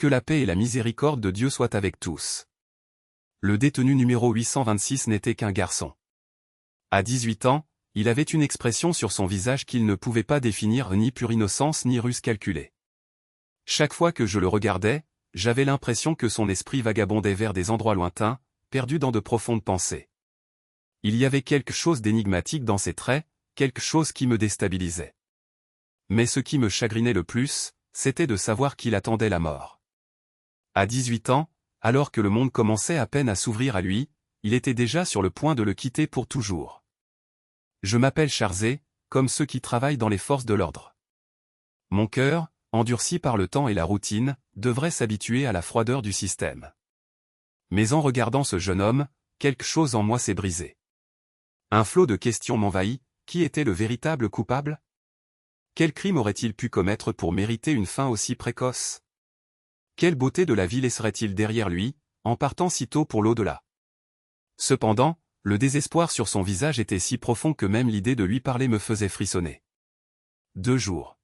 Que la paix et la miséricorde de Dieu soient avec tous. Le détenu numéro 826 n'était qu'un garçon. À 18 ans, il avait une expression sur son visage qu'il ne pouvait pas définir, ni pure innocence ni ruse calculée. Chaque fois que je le regardais, j'avais l'impression que son esprit vagabondait vers des endroits lointains, perdu dans de profondes pensées. Il y avait quelque chose d'énigmatique dans ses traits, quelque chose qui me déstabilisait. Mais ce qui me chagrinait le plus, c'était de savoir qu'il attendait la mort. À 18 ans, alors que le monde commençait à peine à s'ouvrir à lui, il était déjà sur le point de le quitter pour toujours. Je m'appelle Charzé, comme ceux qui travaillent dans les forces de l'ordre. Mon cœur, endurci par le temps et la routine, devrait s'habituer à la froideur du système. Mais en regardant ce jeune homme, quelque chose en moi s'est brisé. Un flot de questions m'envahit. Qui était le véritable coupable? Quel crime aurait-il pu commettre pour mériter une fin aussi précoce? Quelle beauté de la vie laisserait-il derrière lui, en partant si tôt pour l'au-delà? Cependant, le désespoir sur son visage était si profond que même l'idée de lui parler me faisait frissonner. 2 jours.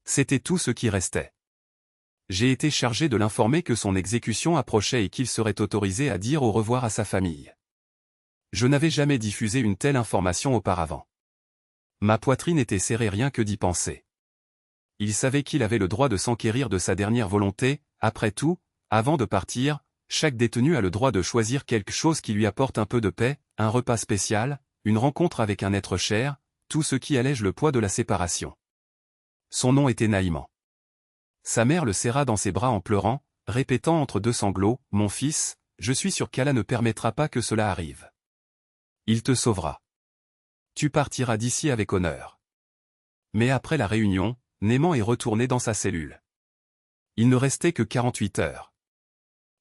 C'était tout ce qui restait. J'ai été chargé de l'informer que son exécution approchait et qu'il serait autorisé à dire au revoir à sa famille. Je n'avais jamais diffusé une telle information auparavant. Ma poitrine était serrée rien que d'y penser. Il savait qu'il avait le droit de s'enquérir de sa dernière volonté. Après tout, avant de partir, chaque détenu a le droit de choisir quelque chose qui lui apporte un peu de paix, un repas spécial, une rencontre avec un être cher, tout ce qui allège le poids de la séparation. Son nom était Naïman. Sa mère le serra dans ses bras en pleurant, répétant entre deux sanglots, « Mon fils, je suis sûr qu'Allah ne permettra pas que cela arrive. Il te sauvera. Tu partiras d'ici avec honneur. » Mais après la réunion, Naiman est retourné dans sa cellule. Il ne restait que 48 heures.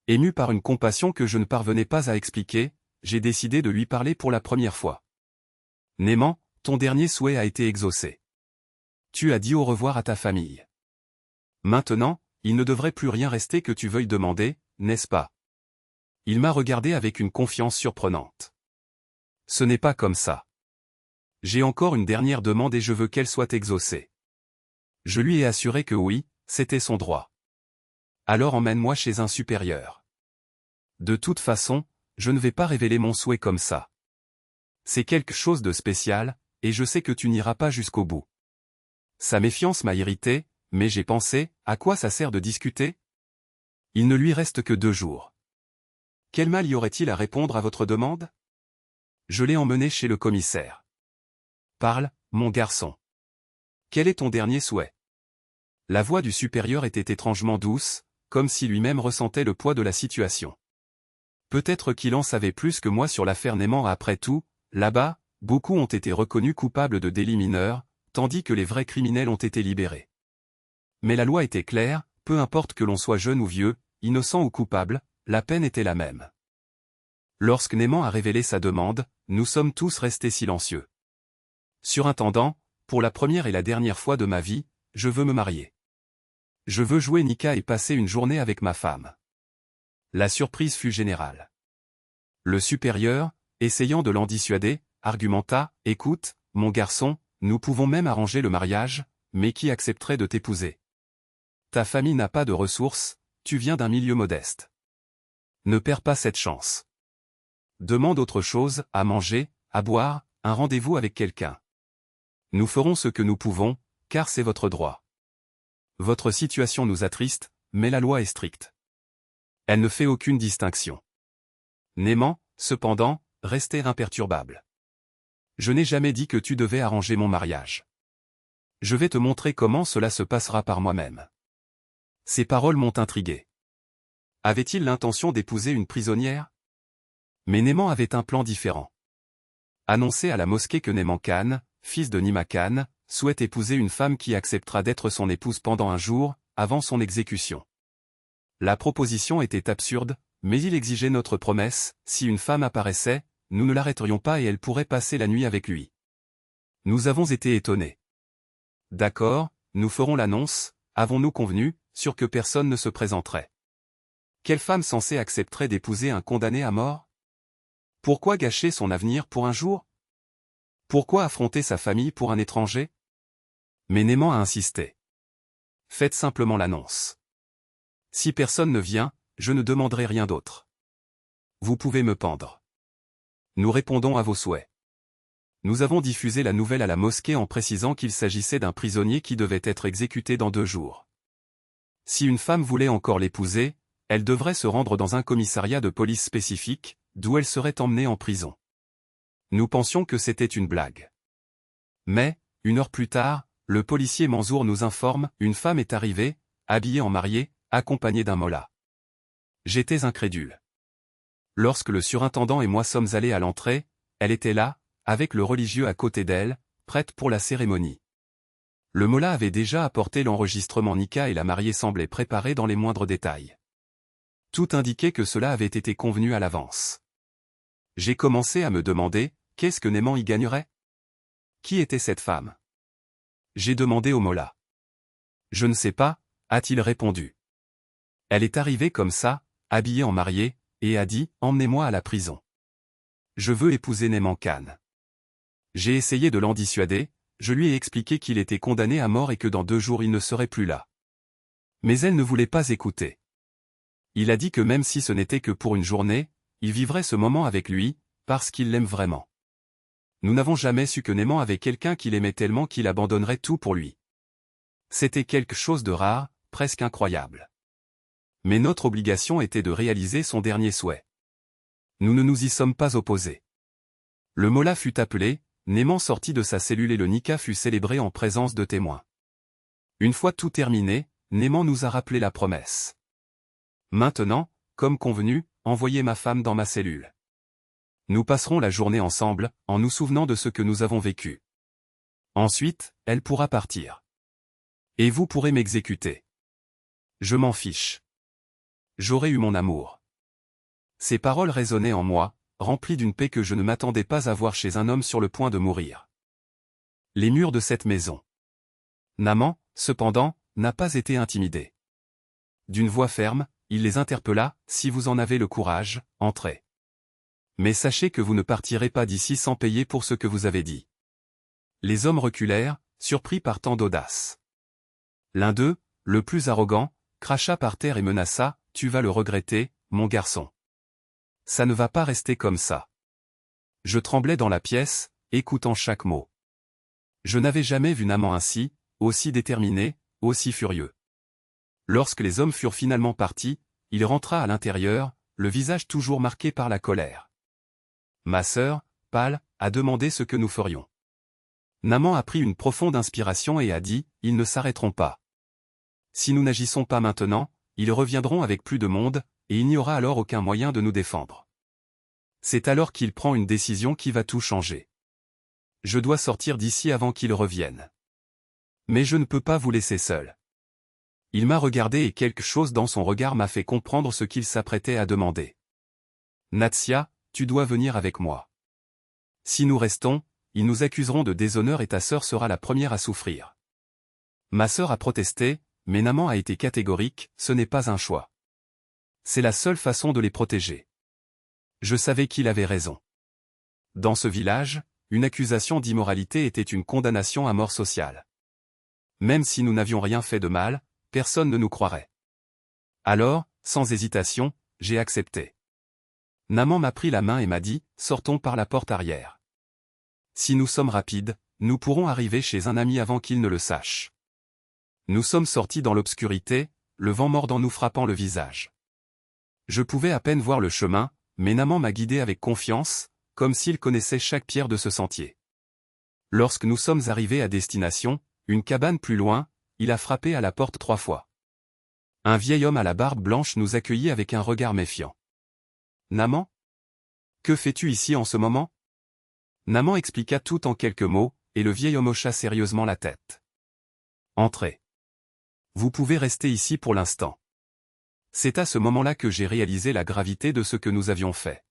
Ému par une compassion que je ne parvenais pas à expliquer, j'ai décidé de lui parler pour la première fois. « Naiman, ton dernier souhait a été exaucé. Tu as dit au revoir à ta famille. Maintenant, il ne devrait plus rien rester que tu veuilles demander, n'est-ce pas? » Il m'a regardé avec une confiance surprenante. « Ce n'est pas comme ça. J'ai encore une dernière demande et je veux qu'elle soit exaucée. » Je lui ai assuré que oui, c'était son droit. « Alors emmène-moi chez un supérieur. De toute façon, je ne vais pas révéler mon souhait comme ça. C'est quelque chose de spécial, et je sais que tu n'iras pas jusqu'au bout. » Sa méfiance m'a irrité, mais j'ai pensé, à quoi ça sert de discuter? Il ne lui reste que 2 jours. Quel mal y aurait-il à répondre à votre demande? Je l'ai emmené chez le commissaire. Parle, mon garçon. Quel est ton dernier souhait? La voix du supérieur était étrangement douce, comme si lui-même ressentait le poids de la situation. Peut-être qu'il en savait plus que moi sur l'affaire Naiman. Après tout, là-bas, beaucoup ont été reconnus coupables de délits mineurs, tandis que les vrais criminels ont été libérés. Mais la loi était claire, peu importe que l'on soit jeune ou vieux, innocent ou coupable, la peine était la même. Lorsque Naiman a révélé sa demande, nous sommes tous restés silencieux. Surintendant, pour la première et la dernière fois de ma vie, je veux me marier. Je veux jouer Nika et passer une journée avec ma femme. La surprise fut générale. Le supérieur, essayant de l'en dissuader, argumenta, « Écoute, mon garçon, nous pouvons même arranger le mariage, mais qui accepterait de t'épouser? Ta famille n'a pas de ressources, tu viens d'un milieu modeste. Ne perds pas cette chance. Demande autre chose, à manger, à boire, un rendez-vous avec quelqu'un. Nous ferons ce que nous pouvons, car c'est votre droit. Votre situation nous attriste, mais la loi est stricte. Elle ne fait aucune distinction. » Naiman, cependant, restait imperturbable. « Je n'ai jamais dit que tu devais arranger mon mariage. Je vais te montrer comment cela se passera par moi-même. » Ces paroles m'ont intrigué. Avait-il l'intention d'épouser une prisonnière? Mais Naiman avait un plan différent. Annoncer à la mosquée que Naiman Khan, fils de Nima Khan, souhaite épouser une femme qui acceptera d'être son épouse pendant un jour, avant son exécution. La proposition était absurde, mais il exigeait notre promesse, si une femme apparaissait, nous ne l'arrêterions pas et elle pourrait passer la nuit avec lui. Nous avons été étonnés. D'accord, nous ferons l'annonce, avons-nous convenu, sur que personne ne se présenterait. Quelle femme censée accepterait d'épouser un condamné à mort? Pourquoi gâcher son avenir pour un jour? Pourquoi affronter sa famille pour un étranger? Mais Naiman a insisté. Faites simplement l'annonce. Si personne ne vient, je ne demanderai rien d'autre. Vous pouvez me pendre. Nous répondons à vos souhaits. Nous avons diffusé la nouvelle à la mosquée en précisant qu'il s'agissait d'un prisonnier qui devait être exécuté dans 2 jours. Si une femme voulait encore l'épouser, elle devrait se rendre dans un commissariat de police spécifique, d'où elle serait emmenée en prison. Nous pensions que c'était une blague. Mais, 1 heure plus tard, le policier Manzour nous informe, une femme est arrivée, habillée en mariée, accompagnée d'un mollah. J'étais incrédule. Lorsque le surintendant et moi sommes allés à l'entrée, elle était là, avec le religieux à côté d'elle, prête pour la cérémonie. Le mollah avait déjà apporté l'enregistrement Nika et la mariée semblait préparée dans les moindres détails. Tout indiquait que cela avait été convenu à l'avance. J'ai commencé à me demander, qu'est-ce que Naiman y gagnerait? Qui était cette femme? J'ai demandé au mollah. Je ne sais pas, a-t-il répondu. Elle est arrivée comme ça, habillée en mariée, et a dit, emmenez-moi à la prison. Je veux épouser Naiman Khan. J'ai essayé de l'en dissuader, je lui ai expliqué qu'il était condamné à mort et que dans 2 jours il ne serait plus là. Mais elle ne voulait pas écouter. Il a dit que même si ce n'était que pour une journée, il vivrait ce moment avec lui, parce qu'il l'aime vraiment. Nous n'avons jamais su que Naiman avait quelqu'un qu'il aimait tellement qu'il abandonnerait tout pour lui. C'était quelque chose de rare, presque incroyable. Mais notre obligation était de réaliser son dernier souhait. Nous ne nous y sommes pas opposés. Le mollah fut appelé, Naiman sortit de sa cellule et le Nika fut célébré en présence de témoins. Une fois tout terminé, Naiman nous a rappelé la promesse. Maintenant, comme convenu, envoyez ma femme dans ma cellule. Nous passerons la journée ensemble, en nous souvenant de ce que nous avons vécu. Ensuite, elle pourra partir. Et vous pourrez m'exécuter. Je m'en fiche. J'aurai eu mon amour. Ces paroles résonnaient en moi, remplies d'une paix que je ne m'attendais pas à voir chez un homme sur le point de mourir. Les murs de cette maison. Naiman, cependant, n'a pas été intimidé. D'une voix ferme, il les interpella, si vous en avez le courage, entrez. Mais sachez que vous ne partirez pas d'ici sans payer pour ce que vous avez dit. Les hommes reculèrent, surpris par tant d'audace. L'un d'eux, le plus arrogant, cracha par terre et menaça, tu vas le regretter, mon garçon. Ça ne va pas rester comme ça. Je tremblais dans la pièce, écoutant chaque mot. Je n'avais jamais vu Naiman ainsi, aussi déterminé, aussi furieux. Lorsque les hommes furent finalement partis, il rentra à l'intérieur, le visage toujours marqué par la colère. Ma sœur, pâle, a demandé ce que nous ferions. Naiman a pris une profonde inspiration et a dit, ils ne s'arrêteront pas. Si nous n'agissons pas maintenant, ils reviendront avec plus de monde, et il n'y aura alors aucun moyen de nous défendre. C'est alors qu'il prend une décision qui va tout changer. Je dois sortir d'ici avant qu'ils reviennent. Mais je ne peux pas vous laisser seul. Il m'a regardé et quelque chose dans son regard m'a fait comprendre ce qu'il s'apprêtait à demander. Natsia, tu dois venir avec moi. Si nous restons, ils nous accuseront de déshonneur et ta sœur sera la première à souffrir. Ma sœur a protesté, mais Naiman a été catégorique, ce n'est pas un choix. C'est la seule façon de les protéger. Je savais qu'il avait raison. Dans ce village, une accusation d'immoralité était une condamnation à mort sociale. Même si nous n'avions rien fait de mal, personne ne nous croirait. Alors, sans hésitation, j'ai accepté. Naiman m'a pris la main et m'a dit, sortons par la porte arrière. Si nous sommes rapides, nous pourrons arriver chez un ami avant qu'il ne le sache. Nous sommes sortis dans l'obscurité, le vent mordant nous frappant le visage. Je pouvais à peine voir le chemin, mais Naiman m'a guidé avec confiance, comme s'il connaissait chaque pierre de ce sentier. Lorsque nous sommes arrivés à destination, une cabane plus loin, il a frappé à la porte 3 fois. Un vieil homme à la barbe blanche nous accueillit avec un regard méfiant. Naiman? Que fais-tu ici en ce moment? Naiman expliqua tout en quelques mots, et le vieil homme hocha sérieusement la tête. Entrez. Vous pouvez rester ici pour l'instant. C'est à ce moment-là que j'ai réalisé la gravité de ce que nous avions fait.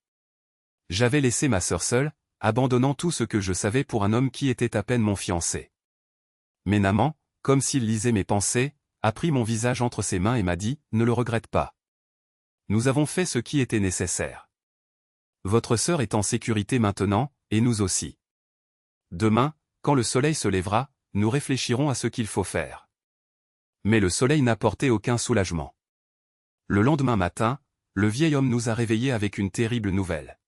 J'avais laissé ma sœur seule, abandonnant tout ce que je savais pour un homme qui était à peine mon fiancé. Mais Naiman, comme s'il lisait mes pensées, a pris mon visage entre ses mains et m'a dit, ne le regrette pas. Nous avons fait ce qui était nécessaire. Votre sœur est en sécurité maintenant, et nous aussi. Demain, quand le soleil se lèvera, nous réfléchirons à ce qu'il faut faire. Mais le soleil n'apportait aucun soulagement. Le lendemain matin, le vieil homme nous a réveillés avec une terrible nouvelle.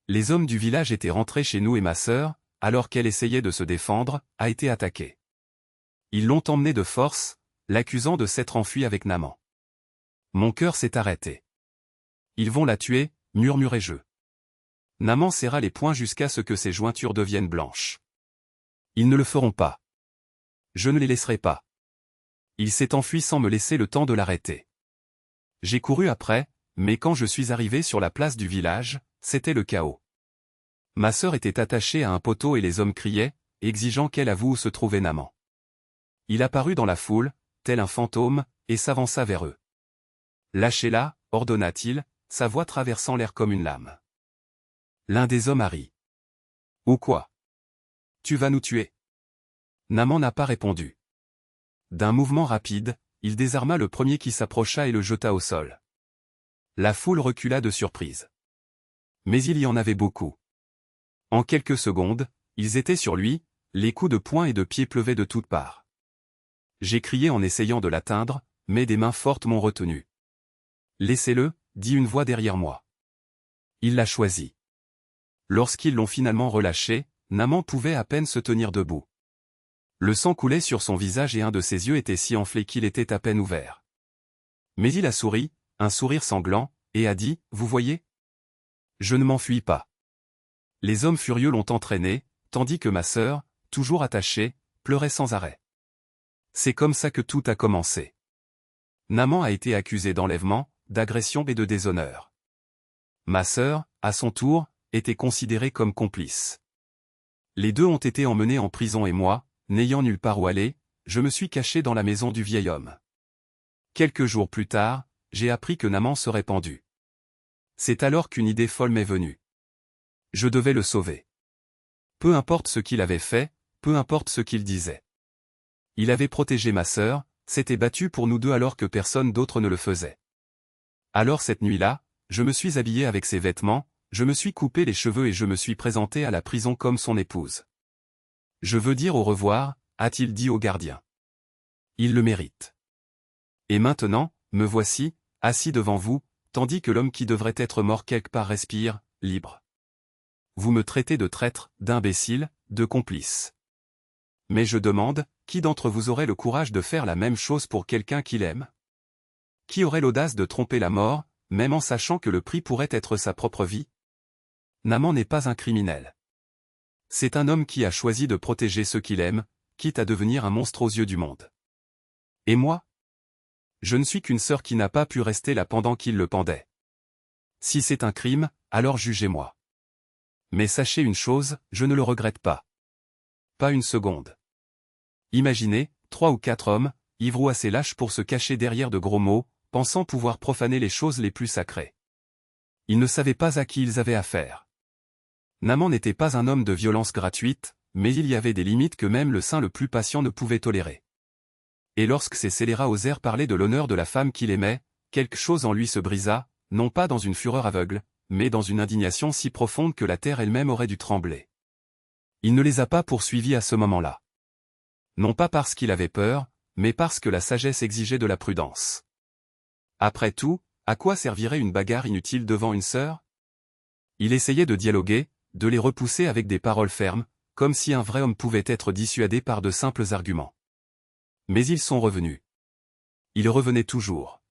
Les hommes du village étaient rentrés chez nous et ma sœur, alors qu'elle essayait de se défendre, a été attaquée. Ils l'ont emmenée de force, l'accusant de s'être enfui avec Naman. Mon cœur s'est arrêté. Ils vont la tuer, murmurai-je. Naman serra les poings jusqu'à ce que ses jointures deviennent blanches. Ils ne le feront pas. Je ne les laisserai pas. Il s'est enfui sans me laisser le temps de l'arrêter. J'ai couru après, mais quand je suis arrivé sur la place du village, c'était le chaos. Ma sœur était attachée à un poteau et les hommes criaient, exigeant qu'elle avoue où se trouvait Naman. Il apparut dans la foule, tel un fantôme, et s'avança vers eux. Lâchez-la, ordonna-t-il, sa voix traversant l'air comme une lame. L'un des hommes a ri. Ou quoi? Tu vas nous tuer? Naman n'a pas répondu. D'un mouvement rapide, il désarma le premier qui s'approcha et le jeta au sol. La foule recula de surprise. Mais il y en avait beaucoup. En quelques secondes, ils étaient sur lui, les coups de poing et de pied pleuvaient de toutes parts. J'ai crié en essayant de l'atteindre, mais des mains fortes m'ont retenu. Laissez-le, dit une voix derrière moi. Il l'a choisi. Lorsqu'ils l'ont finalement relâché, Naman pouvait à peine se tenir debout. Le sang coulait sur son visage et un de ses yeux était si enflé qu'il était à peine ouvert. Mais il a souri, un sourire sanglant, et a dit, « Vous voyez ? Je ne m'enfuis pas. » Les hommes furieux l'ont entraîné, tandis que ma sœur, toujours attachée, pleurait sans arrêt. C'est comme ça que tout a commencé. Naman a été accusé d'enlèvement, d'agression et de déshonneur. Ma sœur, à son tour, était considérée comme complice. Les deux ont été emmenés en prison et moi, n'ayant nulle part où aller, je me suis caché dans la maison du vieil homme. Quelques jours plus tard, j'ai appris que Naman serait pendu. C'est alors qu'une idée folle m'est venue. Je devais le sauver. Peu importe ce qu'il avait fait, peu importe ce qu'il disait. Il avait protégé ma sœur, s'était battu pour nous deux alors que personne d'autre ne le faisait. Alors cette nuit-là, je me suis habillé avec ses vêtements, je me suis coupé les cheveux et je me suis présenté à la prison comme son épouse. Je veux dire au revoir, a-t-il dit au gardien. Il le mérite. Et maintenant, me voici, assis devant vous, tandis que l'homme qui devrait être mort quelque part respire, libre. Vous me traitez de traître, d'imbécile, de complice. Mais je demande, qui d'entre vous aurait le courage de faire la même chose pour quelqu'un qu'il aime? Qui aurait l'audace de tromper la mort, même en sachant que le prix pourrait être sa propre vie? Naman n'est pas un criminel. C'est un homme qui a choisi de protéger ceux qu'il aime, quitte à devenir un monstre aux yeux du monde. Et moi? Je ne suis qu'une sœur qui n'a pas pu rester là pendant qu'il le pendait. Si c'est un crime, alors jugez-moi. Mais sachez une chose, je ne le regrette pas. Pas une seconde. Imaginez, 3 ou 4 hommes, ivres ou assez lâches pour se cacher derrière de gros mots, pensant pouvoir profaner les choses les plus sacrées. Ils ne savaient pas à qui ils avaient affaire. Naman n'était pas un homme de violence gratuite, mais il y avait des limites que même le saint le plus patient ne pouvait tolérer. Et lorsque ces scélérats osèrent parler de l'honneur de la femme qu'il aimait, quelque chose en lui se brisa, non pas dans une fureur aveugle, mais dans une indignation si profonde que la terre elle-même aurait dû trembler. Il ne les a pas poursuivis à ce moment-là. Non pas parce qu'il avait peur, mais parce que la sagesse exigeait de la prudence. Après tout, à quoi servirait une bagarre inutile devant une sœur? Il essayait de dialoguer, de les repousser avec des paroles fermes, comme si un vrai homme pouvait être dissuadé par de simples arguments. Mais ils sont revenus. Ils revenaient toujours.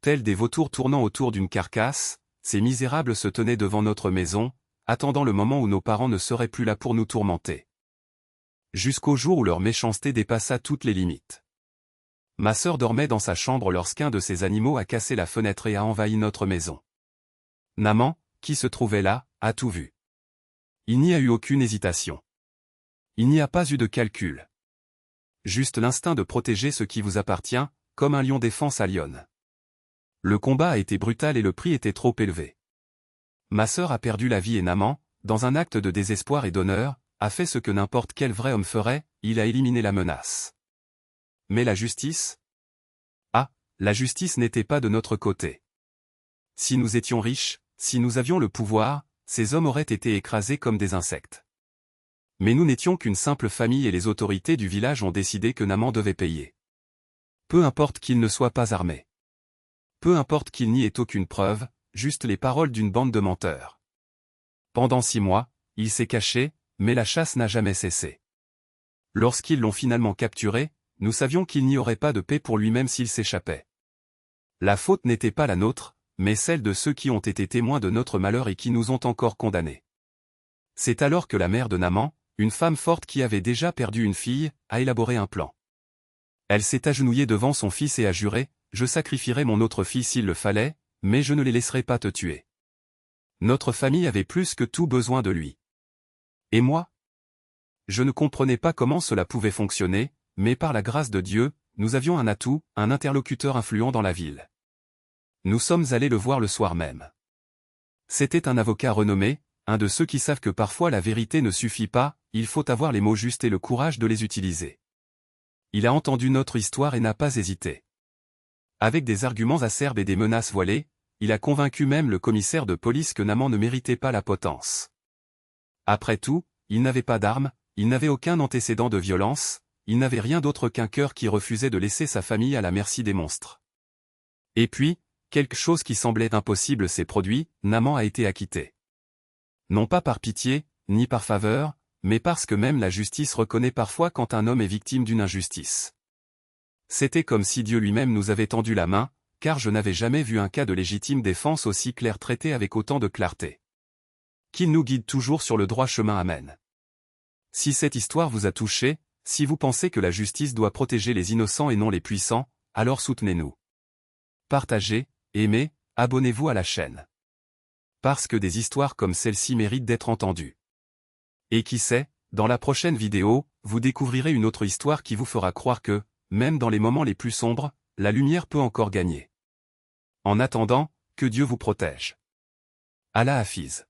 Tels des vautours tournant autour d'une carcasse, ces misérables se tenaient devant notre maison, attendant le moment où nos parents ne seraient plus là pour nous tourmenter. Jusqu'au jour où leur méchanceté dépassa toutes les limites. Ma sœur dormait dans sa chambre lorsqu'un de ces animaux a cassé la fenêtre et a envahi notre maison. Naman, qui se trouvait là, a tout vu. Il n'y a eu aucune hésitation. Il n'y a pas eu de calcul. Juste l'instinct de protéger ce qui vous appartient, comme un lion défend sa lionne. Le combat a été brutal et le prix était trop élevé. Ma sœur a perdu la vie et Naman, dans un acte de désespoir et d'honneur, a fait ce que n'importe quel vrai homme ferait, il a éliminé la menace. Mais la justice? Ah, la justice n'était pas de notre côté. Si nous étions riches, si nous avions le pouvoir, ces hommes auraient été écrasés comme des insectes. Mais nous n'étions qu'une simple famille et les autorités du village ont décidé que Naman devait payer. Peu importe qu'il ne soit pas armé. Peu importe qu'il n'y ait aucune preuve, juste les paroles d'une bande de menteurs. Pendant 6 mois, il s'est caché, mais la chasse n'a jamais cessé. Lorsqu'ils l'ont finalement capturé, nous savions qu'il n'y aurait pas de paix pour lui-même s'il s'échappait. La faute n'était pas la nôtre, mais celle de ceux qui ont été témoins de notre malheur et qui nous ont encore condamnés. C'est alors que la mère de Naaman, une femme forte qui avait déjà perdu une fille, a élaboré un plan. Elle s'est agenouillée devant son fils et a juré, « Je sacrifierai mon autre fils s'il le fallait, mais je ne les laisserai pas te tuer. » Notre famille avait plus que tout besoin de lui. Et moi? Je ne comprenais pas comment cela pouvait fonctionner, mais par la grâce de Dieu, nous avions un atout, un interlocuteur influent dans la ville. Nous sommes allés le voir le soir même. C'était un avocat renommé, un de ceux qui savent que parfois la vérité ne suffit pas, il faut avoir les mots justes et le courage de les utiliser. Il a entendu notre histoire et n'a pas hésité. Avec des arguments acerbes et des menaces voilées, il a convaincu même le commissaire de police que Naaman ne méritait pas la potence. Après tout, il n'avait pas d'armes, il n'avait aucun antécédent de violence, il n'avait rien d'autre qu'un cœur qui refusait de laisser sa famille à la merci des monstres. Et puis, quelque chose qui semblait impossible s'est produit, Naaman a été acquitté. Non pas par pitié, ni par faveur, mais parce que même la justice reconnaît parfois quand un homme est victime d'une injustice. C'était comme si Dieu lui-même nous avait tendu la main, car je n'avais jamais vu un cas de légitime défense aussi clair traité avec autant de clarté. Qu'il nous guide toujours sur le droit chemin. Amen. Si cette histoire vous a touché, si vous pensez que la justice doit protéger les innocents et non les puissants, alors soutenez-nous. Partagez, aimez, abonnez-vous à la chaîne. Parce que des histoires comme celle-ci méritent d'être entendues. Et qui sait, dans la prochaine vidéo, vous découvrirez une autre histoire qui vous fera croire que, même dans les moments les plus sombres, la lumière peut encore gagner. En attendant, que Dieu vous protège. Allah Hafiz.